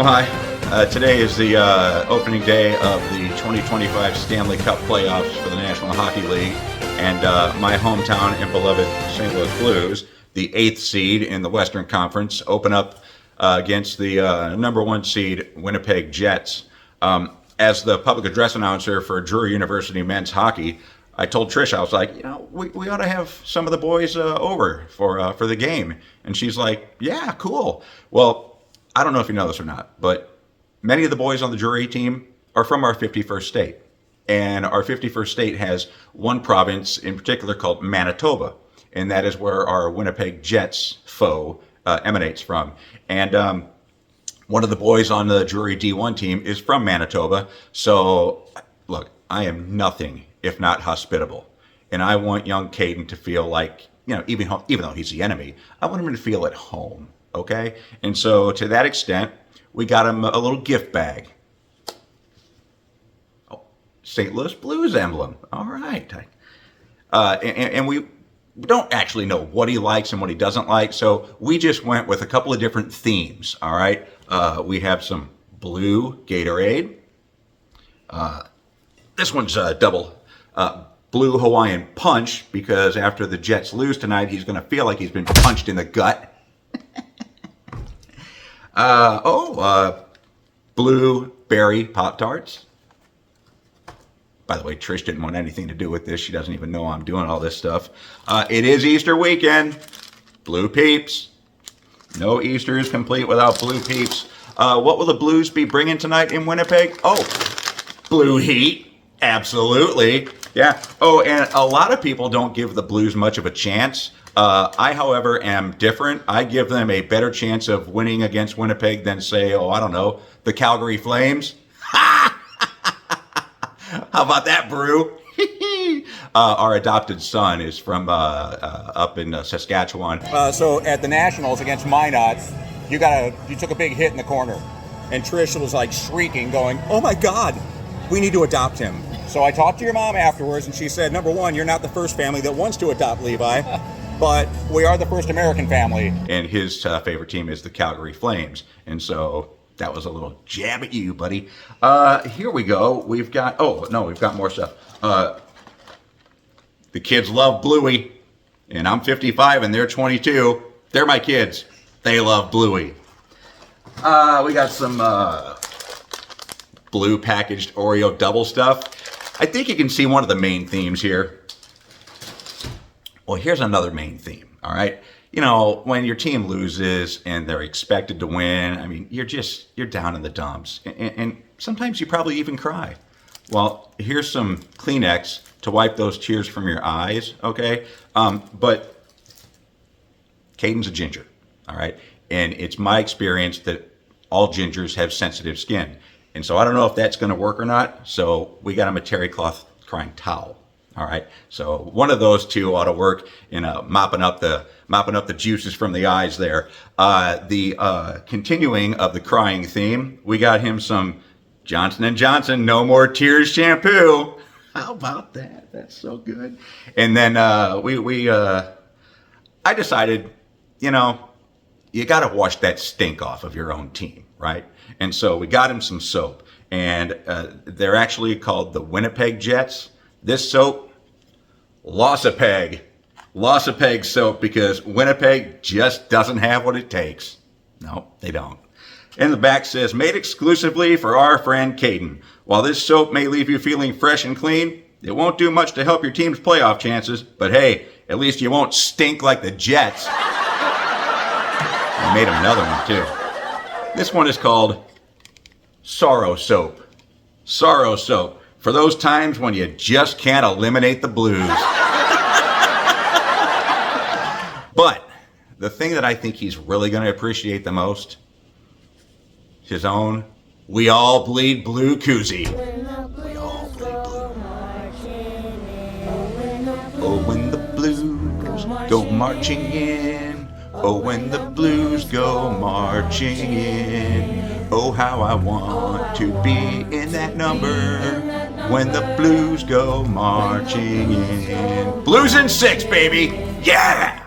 Oh, hi. Today is the opening day of the 2025 Stanley Cup Playoffs for the National Hockey League, and my hometown and beloved St. Louis Blues, the 8th seed in the Western Conference, open up against the number 1 seed Winnipeg Jets. As the public address announcer for Drury University men's hockey, I told Trish, I was like, we ought to have some of the boys over for the game. And she's like, yeah, cool. Well, I don't know if you know this or not, but many of the boys on the Drury team are from our 51st state. And our 51st state has one province in particular called Manitoba. And that is where our Winnipeg Jets foe emanates from. And one of the boys on the Drury D1 team is from Manitoba. So, look, I am nothing if not hospitable. And I want young Caden to feel like, even though he's the enemy, I want him to feel at home. Okay? And so to that extent, we got him a little gift bag. Oh, St. Louis Blues emblem. All right. And we don't actually know what he likes and what he doesn't like, so we just went with a couple of different themes. All right? We have some blue Gatorade. This one's double blue Hawaiian punch, because after the Jets lose tonight, he's going to feel like he's been punched in the gut. Blue berry Pop-Tarts. By the way, Trish didn't want anything to do with this. She doesn't even know I'm doing all this stuff. It is Easter weekend. Blue Peeps. No Easter is complete without Blue Peeps. What will the Blues be bringing tonight in Winnipeg? Oh, Blue Heat. Absolutely. Yeah. Oh, and a lot of people don't give the Blues much of a chance. I, however, am different. I give them a better chance of winning against Winnipeg than, say, the Calgary Flames. How about that, Brew? Our adopted son is from up in Saskatchewan. So at the Nationals against Minot, you took a big hit in the corner, and Trish was like shrieking, going, "Oh my God, we need to adopt him." So I talked to your mom afterwards, and she said, number one, you're not the first family that wants to adopt Levi, but we are the first American family. And his favorite team is the Calgary Flames. And so that was a little jab at you, buddy. Here we go. We've got more stuff. The kids love Bluey, and I'm 55 and they're 22. They're my kids. They love Bluey. We got some blue packaged Oreo double stuff. I think you can see one of the main themes here. Well, here's another main theme, all right? When your team loses and they're expected to win, I mean, you're down in the dumps. And sometimes you probably even cry. Well, here's some Kleenex to wipe those tears from your eyes, okay? But Caden's a ginger, all right? And it's my experience that all gingers have sensitive skin. And so I don't know if that's going to work or not. So we got him a terry cloth crying towel. All right. So one of those two ought to work in mopping up the juices from the eyes there. Continuing of the crying theme, we got him some Johnson & Johnson No More Tears shampoo. How about that? That's so good. And then I decided, you got to wash that stink off of your own team, right? And so we got him some soap, and they're actually called the Winnipeg Jets. This soap, Lossapeg soap, because Winnipeg just doesn't have what it takes. No, they don't. And the back says, made exclusively for our friend Caden. While this soap may leave you feeling fresh and clean, it won't do much to help your team's playoff chances, but hey, at least you won't stink like the Jets. I made him another one, too. This one is called Sorrow Soap. Sorrow Soap. For those times when you just can't eliminate the blues. But the thing that I think he's really going to appreciate the most, his own We All Bleed Blue koozie. We all bleed blue. Oh, when the blues go marching in. Oh, when the blues go marching in. Oh, how I want to be in that number when the blues go marching in. Blues in 6, baby! Yeah!